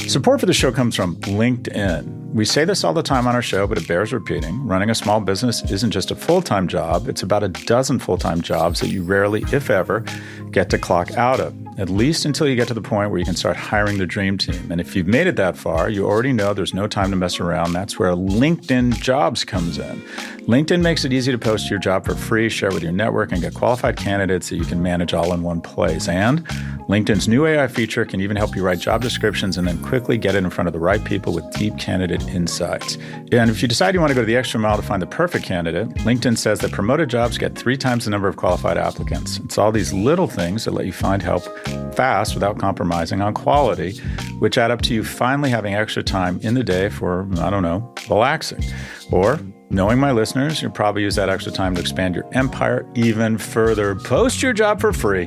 Support for the show comes from LinkedIn. We say this all the time on our show, but it bears repeating. Running a small business isn't just a full-time job. It's about a dozen full-time jobs that you rarely, if ever, get to clock out of, at least until you get to the point where you can start hiring the dream team. And if you've made it that far, you already know there's no time to mess around. That's where LinkedIn Jobs comes in. LinkedIn makes it easy to post your job for free, share with your network, and get qualified candidates that you can manage all in one place. And LinkedIn's new AI feature can even help you write job descriptions and then quickly get it in front of the right people with deep candidate insights. And if you decide you want to go to the extra mile to find the perfect candidate, LinkedIn says that promoted jobs get 3 times the number of qualified applicants. It's all these little things that let you find help fast without compromising on quality, which add up to you finally having extra time in the day for, relaxing. Or, knowing my listeners, you'll probably use that extra time to expand your empire even further. Post your job for free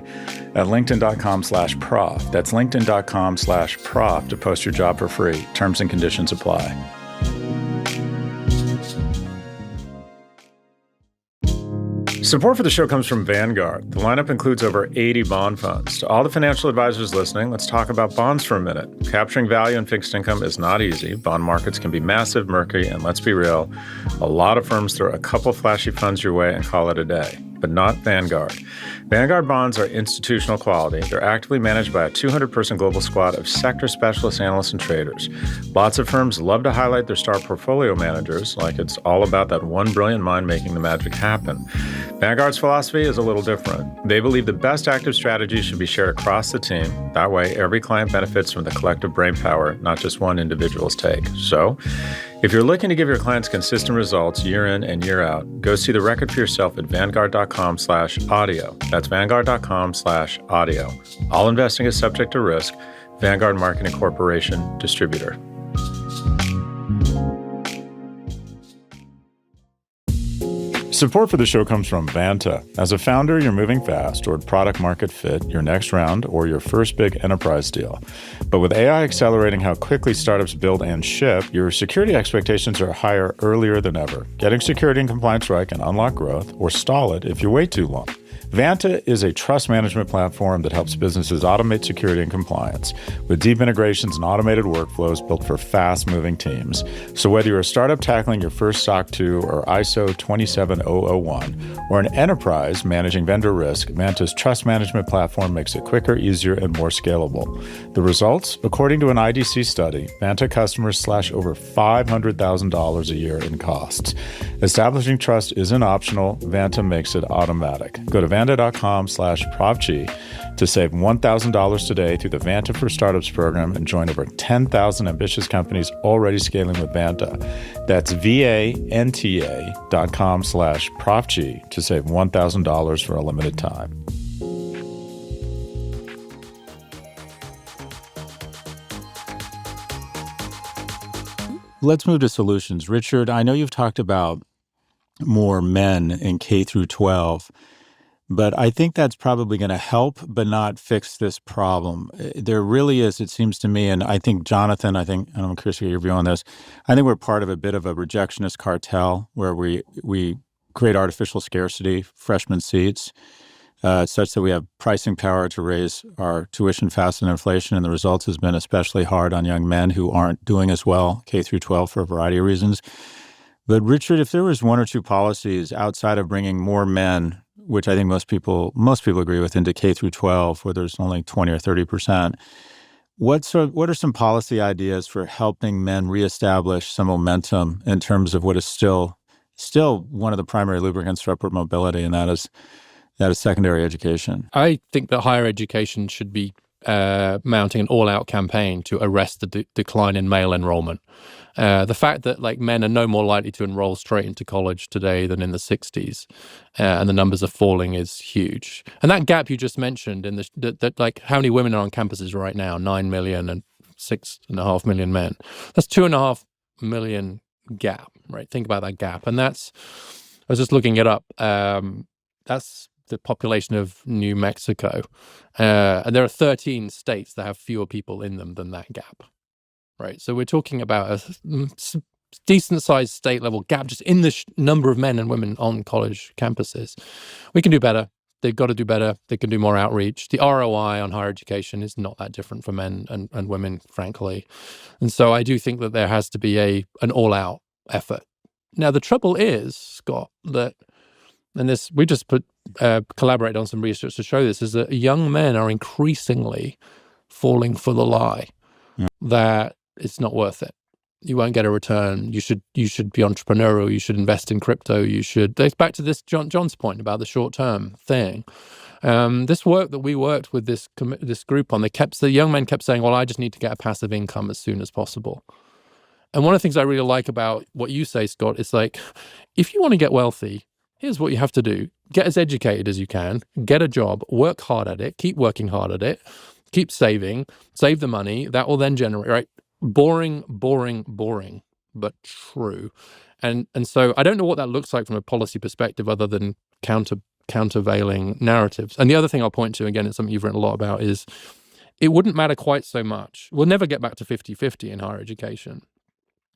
at linkedin.com/prof. That's linkedin.com/prof to post your job for free. Terms and conditions apply. Support for the show comes from Vanguard. The lineup includes over 80 bond funds. To all the financial advisors listening, let's talk about bonds for a minute. Capturing value in fixed income is not easy. Bond markets can be massive, murky, and let's be real, a lot of firms throw a couple flashy funds your way and call it a day. But not Vanguard. Vanguard bonds are institutional quality. They're actively managed by a 200-person global squad of sector specialist analysts and traders. Lots of firms love to highlight their star portfolio managers, like it's all about that one brilliant mind making the magic happen. Vanguard's philosophy is a little different. They believe the best active strategies should be shared across the team. That way, every client benefits from the collective brainpower, not just one individual's take. So, If you're looking to give your clients consistent results year in and year out, go see the record for yourself at Vanguard.com/audio. That's Vanguard.com/audio. All investing is subject to risk. Vanguard Marketing Corporation, distributor. Support for the show comes from Vanta. As a founder, you're moving fast toward product market fit, your next round, or your first big enterprise deal. But with AI accelerating how quickly startups build and ship, your security expectations are higher earlier than ever. Getting security and compliance right can unlock growth or stall it if you wait too long. Vanta is a trust management platform that helps businesses automate security and compliance with deep integrations and automated workflows built for fast-moving teams. So whether you're a startup tackling your first SOC 2 or ISO 27001, or an enterprise managing vendor risk, Vanta's trust management platform makes it quicker, easier, and more scalable. The results? According to an IDC study, Vanta customers slash over $500,000 a year in costs. Establishing trust isn't optional. Vanta makes it automatic. Go to Vanta.com/ProfG to save $1,000 today through the Vanta for Startups program and join over 10,000 ambitious companies already scaling with Vanta. That's VANTA.com/ProfG to save $1,000 for a limited time. Let's move to solutions. Richard, I know you've talked about more men in K through 12. But I think that's probably going to help, but not fix this problem. There really is, it seems to me, and I think, Jonathan, I'm curious to get your view on this. I think we're part of a bit of a rejectionist cartel where we create artificial scarcity, freshman seats, such that we have pricing power to raise our tuition faster than inflation. And the results has been especially hard on young men who aren't doing as well, K through 12, for a variety of reasons. But Richard, if there was one or two policies outside of bringing more men, which I think most people agree with, into K through 12, where there's only 20 or 30%. What are some policy ideas for helping men reestablish some momentum in terms of what is still one of the primary lubricants for upward mobility, and that is secondary education? I think that higher education should be mounting an all-out campaign to arrest the decline in male enrollment. The fact that men are no more likely to enroll straight into college today than in the 60s, and the numbers are falling, is huge. And that gap you just mentioned, in that how many women are on campuses right now? 9 million and 6.5 million men. That's 2.5 million gap, right? Think about that gap. And I was just looking it up. That's the population of New Mexico. And there are 13 states that have fewer people in them than that gap. Right, so we're talking about a decent-sized state-level gap just in the number of men and women on college campuses. We can do better. They've got to do better. They can do more outreach. The ROI on higher education is not that different for men and women, frankly. And so I do think that there has to be an all-out effort. Now, the trouble is, Scott, that, and this we just collaborated on some research to show this, is that young men are increasingly falling for the lie that it's not worth it. You won't get a return. You should be entrepreneurial. You should invest in crypto. It's back to this John's point about the short-term thing. This work that we worked with this group on, the young men kept saying, well, I just need to get a passive income as soon as possible. And one of the things I really like about what you say, Scott, is if you want to get wealthy, here's what you have to do. Get as educated as you can, get a job, work hard at it, keep working hard at it, keep saving, save the money. That will then generate, right? Boring, but true. And so I don't know what that looks like from a policy perspective other than countervailing narratives. And the other thing I'll point to, again, it's something you've written a lot about, is it wouldn't matter quite so much. We'll never get back to 50-50 in higher education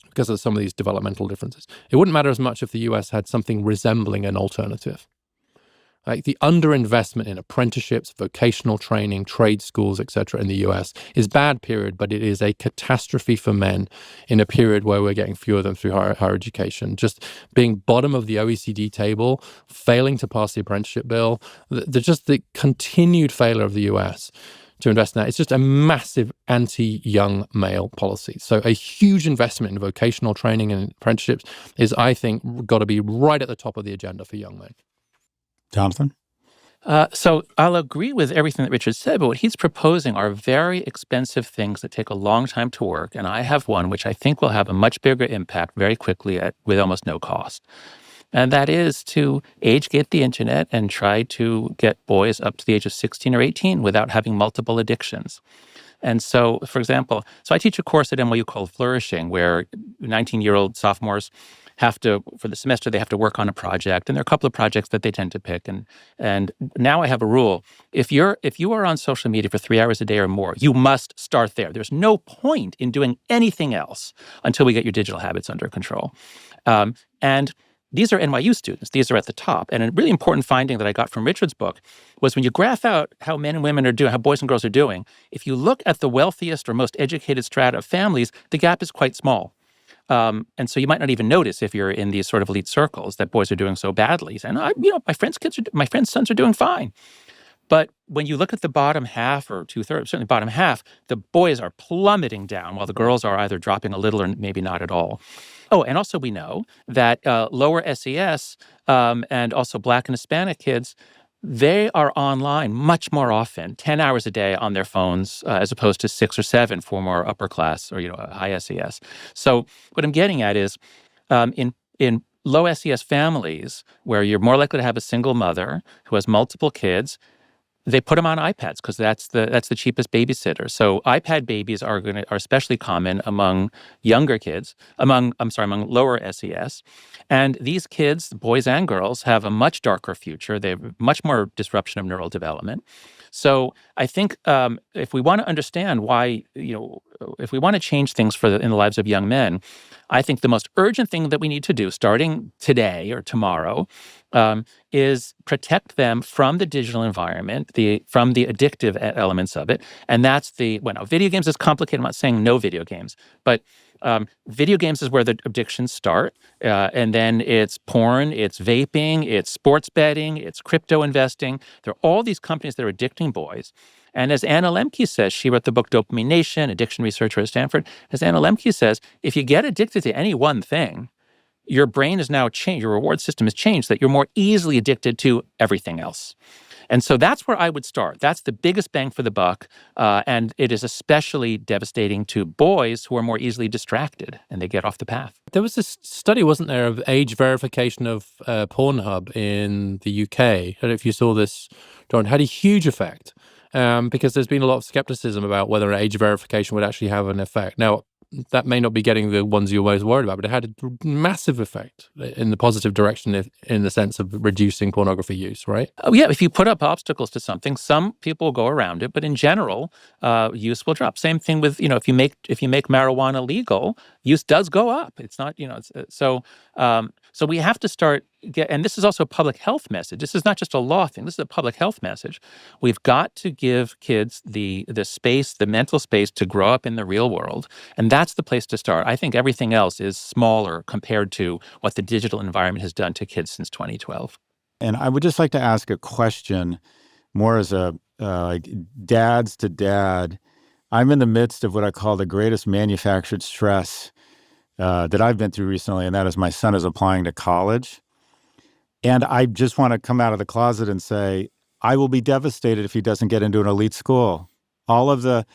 because of some of these developmental differences. It wouldn't matter as much if the US had something resembling an alternative. Like the underinvestment in apprenticeships, vocational training, trade schools, etc. in the US is bad, period, but it is a catastrophe for men in a period where we're getting fewer of them through higher education. Just being bottom of the OECD table, failing to pass the apprenticeship bill, the continued failure of the US to invest in that. It's just a massive anti-young male policy. So a huge investment in vocational training and apprenticeships is, I think, got to be right at the top of the agenda for young men. Jonathan? So I'll agree with everything that Richard said, but what he's proposing are very expensive things that take a long time to work. And I have one which I think will have a much bigger impact very quickly with almost no cost. And that is to age gate the internet and try to get boys up to the age of 16 or 18 without having multiple addictions. And so, for example, I teach a course at NYU called Flourishing, where 19-year-old sophomores have to, for the semester, they have to work on a project. And there are a couple of projects that they tend to pick. And now I have a rule. If you are on social media for 3 hours a day or more, you must start there. There's no point in doing anything else until we get your digital habits under control. And these are NYU students. These are at the top. And a really important finding that I got from Richard's book was when you graph out how men and women are doing, how boys and girls are doing, if you look at the wealthiest or most educated strata of families, the gap is quite small. And so you might not even notice if you're in these sort of elite circles that boys are doing so badly. And my friends' sons are doing fine. But when you look at the bottom half or two-thirds, certainly bottom half, the boys are plummeting down while the girls are either dropping a little or maybe not at all. Oh, and also we know that lower SES and also Black and Hispanic kids, they are online much more often, 10 hours a day on their phones, as opposed to 6 or 7 for more upper class or high SES. So what I'm getting at is in low SES families where you're more likely to have a single mother who has multiple kids, they put them on iPads because that's the cheapest babysitter. So iPad babies are especially common among younger kids, among lower SES. And these kids, boys and girls, have a much darker future. They have much more disruption of neural development. So I think if we want to understand why, if we want to change things in the lives of young men, I think the most urgent thing that we need to do, starting today or tomorrow, is protect them from the digital environment, from the addictive elements of it. And that's video games is complicated. I'm not saying no video games, but video games is where the addictions start. And then it's porn, it's vaping, it's sports betting, it's crypto investing. There are all these companies that are addicting boys. And as Anna Lemke says, she wrote the book Dopamine Nation, addiction researcher at Stanford. As Anna Lemke says, if you get addicted to any one thing, your brain is now changed, your reward system has changed, that you're more easily addicted to everything else. And so that's where I would start. That's the biggest bang for the buck. And it is especially devastating to boys who are more easily distracted and they get off the path. There was this study, wasn't there, of age verification of Pornhub in the UK. I don't know if you saw this, John. It had a huge effect because there's been a lot of skepticism about whether age verification would actually have an effect. Now, that may not be getting the ones you're most worried about, but it had a massive effect in the positive direction in the sense of reducing pornography use, right? Oh, yeah. If you put up obstacles to something, some people will go around it, but in general, use will drop. Same thing with, if you make marijuana legal, use does go up. It's not, so we have to start and this is also a public health message. This is not just a law thing. This is a public health message. We've got to give kids the space, the mental space to grow up in the real world. And that's the place to start. I think everything else is smaller compared to what the digital environment has done to kids since 2012. And I would just like to ask a question more as a dads to dad. I'm in the midst of what I call the greatest manufactured stress that I've been through recently, and that is my son is applying to college. And I just want to come out of the closet and say, I will be devastated if he doesn't get into an elite school. All of the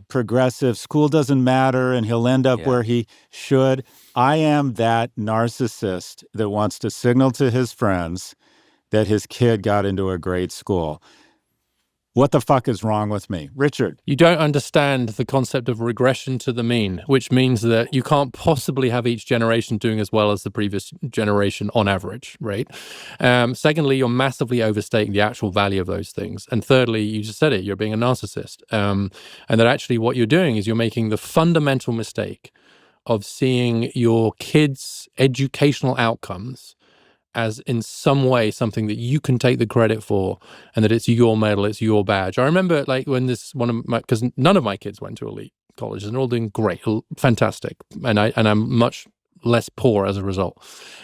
progressive school doesn't matter and he'll end up where he should. I am that narcissist that wants to signal to his friends that his kid got into a great school. What the fuck is wrong with me? Richard. You don't understand the concept of regression to the mean, which means that you can't possibly have each generation doing as well as the previous generation on average, right? Secondly, you're massively overstating the actual value of those things. And thirdly, you just said it, you're being a narcissist. And that actually what you're doing is you're making the fundamental mistake of seeing your kids' educational outcomes as in some way something that you can take the credit for and that it's your medal, it's your badge. I remember when because none of my kids went to elite colleges and they're all doing great, fantastic. And I'm much less poor as a result.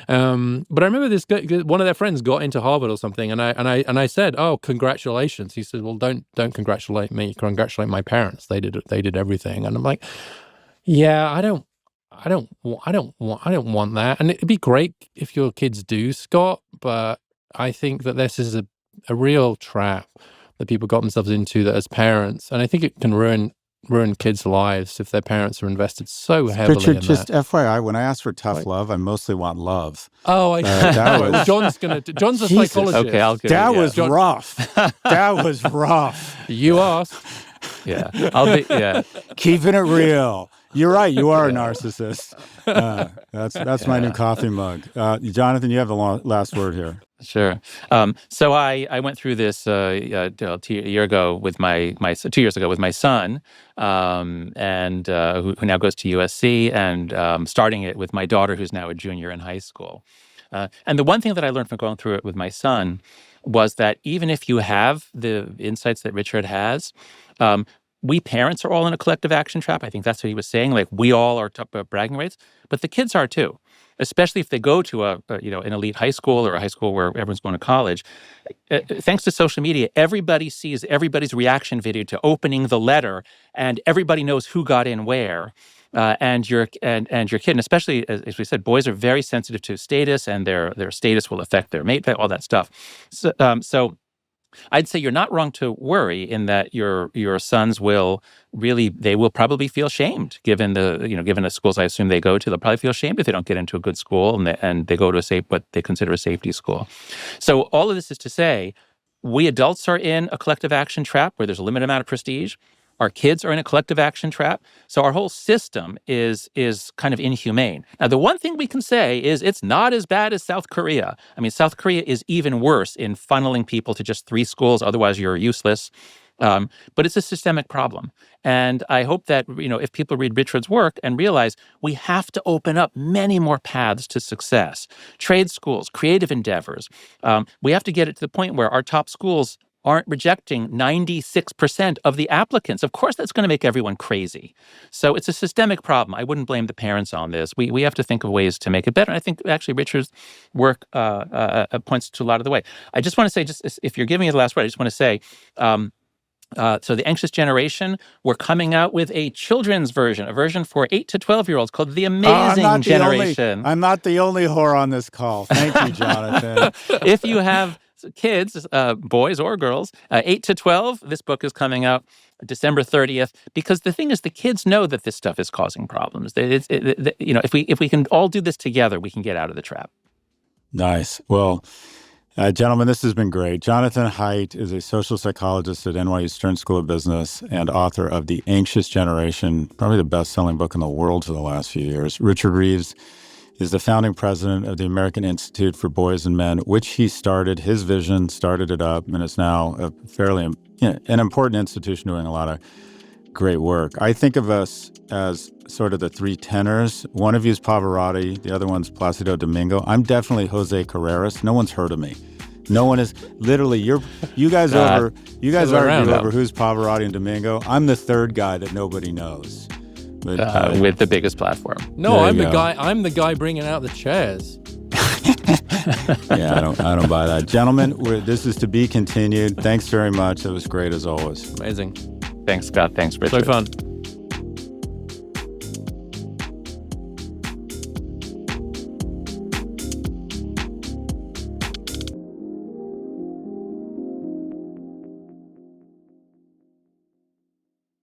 But I remember this guy, one of their friends got into Harvard or something. And I said, oh, congratulations. He said, well, don't congratulate me, congratulate my parents. They did everything. And I'm like, yeah, I don't want that. And it'd be great if your kids do, Scott, but I think that this is a real trap that people got themselves into that as parents, and I think it can ruin kids' lives if their parents are invested so heavily Richard, in just that. FYI, when I ask for tough love, I mostly want love. Oh, I see. that Right, was- John's a Jesus. psychologist. Okay, I'll give That it. Yeah. was rough. That was rough. You asked. Yeah, I'll be. Yeah, Keeping it real. You're right. You are a narcissist. That's my new coffee mug. Jonathan, you have the last word here. sure. So I went through this 2 years ago with my son, and who now goes to USC, and starting it with my daughter, who's now a junior in high school. And the one thing that I learned from going through it with my son was that even if you have the insights that Richard has, we parents are all in a collective action trap. I think that's what he was saying. Like, we all are bragging rights, but the kids are too, especially if they go to an elite high school or a high school where everyone's going to college. Thanks to social media, everybody sees everybody's reaction video to opening the letter, and everybody knows who got in where. And your kid, and especially as we said, boys are very sensitive to status, and their status will affect their mate, all that stuff. So I'd say you're not wrong to worry in that your sons will probably feel shamed given the schools I assume they go to. They'll probably feel shamed if they don't get into a good school and they go to what they consider a safety school. So all of this is to say, we adults are in a collective action trap where there's a limited amount of prestige. Our kids are in a collective action trap. So our whole system is kind of inhumane. Now, the one thing we can say is it's not as bad as South Korea. I mean, South Korea is even worse in funneling people to just 3 schools. Otherwise, you're useless. But it's a systemic problem. And I hope that, if people read Richard's work and realize we have to open up many more paths to success, trade schools, creative endeavors, we have to get it to the point where our top schools aren't rejecting 96% of the applicants. Of course, that's going to make everyone crazy. So it's a systemic problem. I wouldn't blame the parents on this. We have to think of ways to make it better. And I think actually Richard's work points to a lot of the way. I just want to say, just if you're giving me the last word, I just want to say, so the Anxious Generation, we're coming out with a children's version, a version for 8 to 12-year-olds called The Amazing Generation. I'm not the only whore on this call. Thank you, Jonathan. If you have kids, boys or girls, 8 to 12, this book is coming out December 30th, because the thing is, the kids know that this stuff is causing problems. If we can all do this together, we can get out of the trap. Nice. Well, gentlemen, this has been great. Jonathan Haidt is a social psychologist at NYU Stern School of Business and author of The Anxious Generation, probably the best-selling book in the world for the last few years. Richard Reeves is the founding president of the American Institute for Boys and Men, which he started. His vision started it up, and it's now a fairly an important institution doing a lot of great work. I think of us as sort of the 3 tenors. One of you is Pavarotti, the other one's Placido Domingo. I'm definitely Jose Carreras. No one's heard of me. No one is literally. You guys argue over who's Pavarotti and Domingo. I'm the third guy that nobody knows. But, with the biggest platform. No, I'm the guy bringing out the chairs. Yeah, I don't buy that. Gentlemen, this is to be continued. Thanks very much. It was great as always. Amazing. Thanks, Scott. Thanks, Richard. So fun.